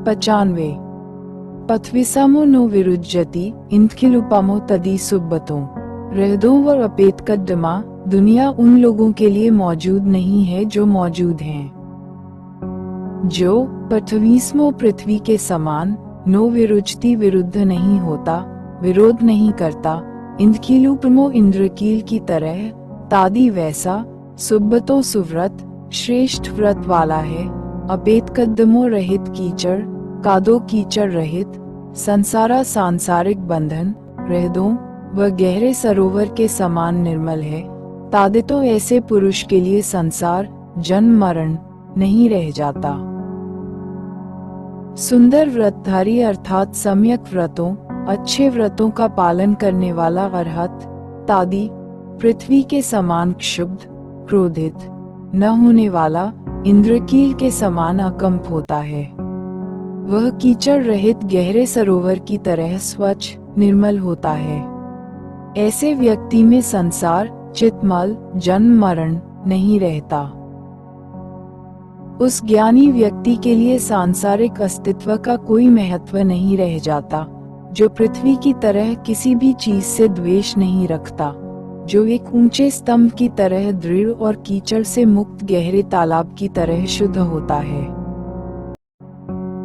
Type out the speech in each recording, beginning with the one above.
95 पथविसमो no विरुज्यति इंथकिलुपमो तदी सुब्बतों रहदों व अपेतकद्दमा दुनिया उन लोगों के लिए मौजूद नहीं है जो मौजूद हैं, जो पथविस्मो पृथ्वी के समान नो विरुजती विरुद्ध नहीं होता, विरोध नहीं करता, इंद्रकीलुपमो इंद्रकील की तरह, तादि वैसा, सुब्बतों सुव्रत, श्रेष्ठ व्रत वाला है, अपेतकद्दमो रहित कीचड़, कादो कीचड़ रहित, संसारा सांसारिक बंधन, रहदों व गहरे सरोवर के समान निर्मल है, तादितो ऐसे पुरुष के लिए संसार जन्म मरण नहीं रह जाता। सुंदर व्रतधारी अर्थात सम्यक व्रतों, अच्छे व्रतों का पालन करने वाला अरहत, तादि पृथ्वी के समान क्षुब्ध, क्रोधित न होने वाला, इंद्रकील के समान अकंप होता है। वह कीचड़ रहित गहरे सरोवर की तरह स्वच्छ निर्मल होता है। ऐसे व्यक्ति में संसार चित्तमल जन्म मरण नहीं रहता। उस ज्ञानी व्यक्ति के लिए सांसारिक अस्तित्व का कोई महत्व नहीं रह जाता, जो पृथ्वी की तरह किसी भी चीज से द्वेष नहीं रखता, जो एक ऊंचे स्तंभ की तरह दृढ़ और कीचड़ से मुक्त गहरे तालाब की तरह शुद्ध होता है।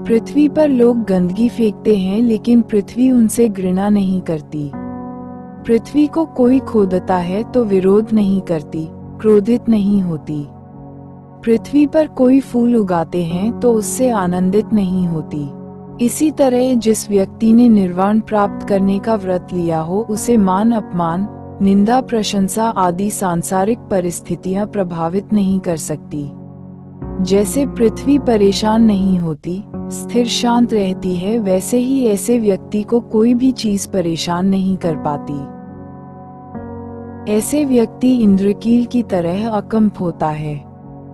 पृथ्वी पर लोग गंदगी फेंकते हैं, लेकिन पृथ्वी उनसे घृणा नहीं करती। पृथ्वी को कोई खोदता है तो विरोध नहीं करती, क्रोधित नहीं होती। पृथ्वी पर कोई फूल उगाते हैं तो उससे आनंदित नहीं होती। इसी तरह जिस व्यक्ति ने निर्वाण प्राप्त करने का व्रत लिया हो, उसे मान अपमान, निंदा प्रशंसा आदि सांसारिक परिस्थितियां प्रभावित नहीं कर सकती। जैसे पृथ्वी परेशान नहीं होती, स्थिर शांत रहती है, वैसे ही ऐसे व्यक्ति को कोई भी चीज परेशान नहीं कर पाती। ऐसे व्यक्ति इंद्रकील की तरह अकंप होता है।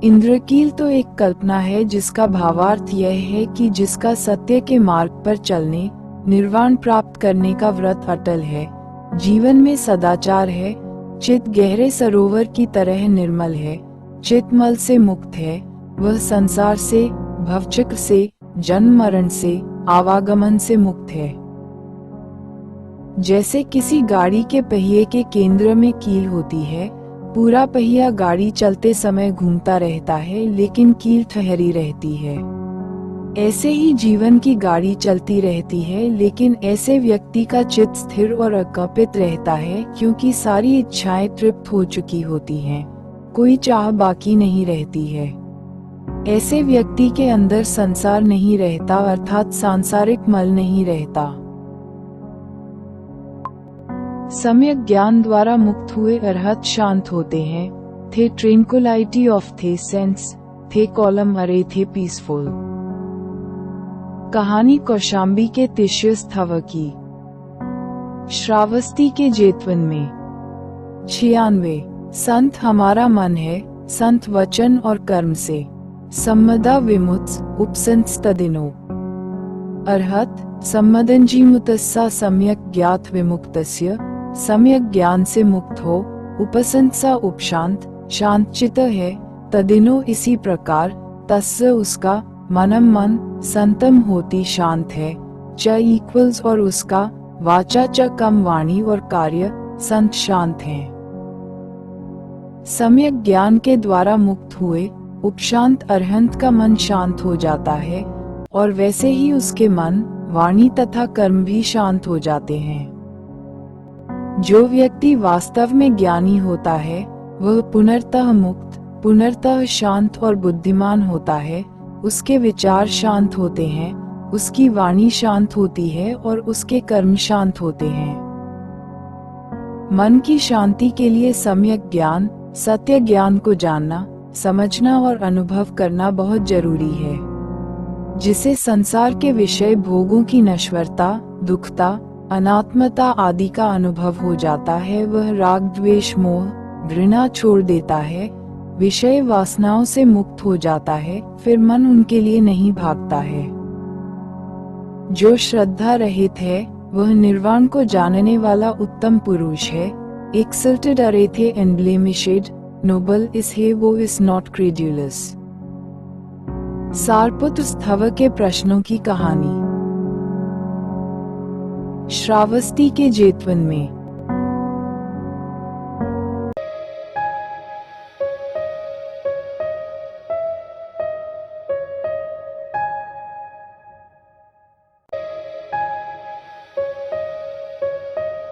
इंद्रकील तो एक कल्पना है जिसका भावार्थ यह है कि जिसका सत्य के मार्ग पर चलने, निर्वाण प्राप्त करने का व्रत अटल है, जीवन में सदाचार है, चित्त गहरे सरोवर की तरह निर्मल है, चित्तमल से मुक्त है, वह संसार से, भवचक्र से, जन्म मरण से, आवागमन से मुक्त है। जैसे किसी गाड़ी के पहिए के केंद्र में कील होती है, पूरा पहिया गाड़ी चलते समय घूमता रहता है, लेकिन कील ठहरी रहती है। ऐसे ही जीवन की गाड़ी चलती रहती है, लेकिन ऐसे व्यक्ति का चित्त स्थिर और अकंपित रहता है, क्योंकि सारी इच्छाएं तृप्त हो चुकी होती हैं, कोई चाह बाकी नहीं रहती है। ऐसे व्यक्ति के अंदर संसार नहीं रहता, अर्थात सांसारिक मल नहीं रहता। सम्यक ज्ञान द्वारा मुक्त हुए अरहत शांत होते हैं, थे ट्रैंक्विलिटी ऑफ थे सेंस, थे कॉलम अरे थे पीसफुल। कहानी कौशाम्बी के तिष्य स्थव की। श्रावस्ती के जेतवन में। 96 संत हमारा मन है, संत वचन और कर्म से सम्मदा विमुत्स उपसंस्तदिनो। अरहत सम्मदंजीमुतस्सा सम्यक ज्ञात विमुक्तस्य, सम्यक ज्ञान से मुक्त हो, उपसंसा उपशांत, शांत चित्त है, तदिनो इसी प्रकार, तस्य उसका, मनम मन, संतम होती शांत है, च इक्वल्स और उसका, वाचा च कम वाणी और कार्य, संत शांत हैं। सम्यक ज्ञान के द्वारा मुक्त हुए, उपशांत अरहंत का मन शांत हो जाता है, और वैसे ही उसके मन, वाणी तथा कर्म भी शांत हो जाते हैं। जो व्यक्ति वास्तव में ज्ञानी होता है, वह पुनर्तः मुक्त, पुनर्तः शांत और बुद्धिमान होता है, उसके विचार शांत होते हैं, उसकी वाणी शांत होती है और उसके कर्म शांत होते हैं। मन की शांति के लिए सम्यक ज्ञान, सत्य ज्ञान को जानना, समझना और अनुभव करना बहुत जरूरी है। जिसे संसार के विषय भोगों की नश्वरता, दुखता, अनात्मता आदि का अनुभव हो जाता है, वह राग द्वेष मोह घृणा छोड़ देता है, विषय वासनाओं से मुक्त हो जाता है, फिर मन उनके लिए नहीं भागता है। जो श्रद्धा रहित है, वह निर्वाण को जानने वाला उत्तम पुरुष है। एक्सल्टेड अरेथे and blemished, noble is he who is not credulous. Sariputra स्थव के प्रश्नों की कहानी। श्रावस्ती के जेतवन में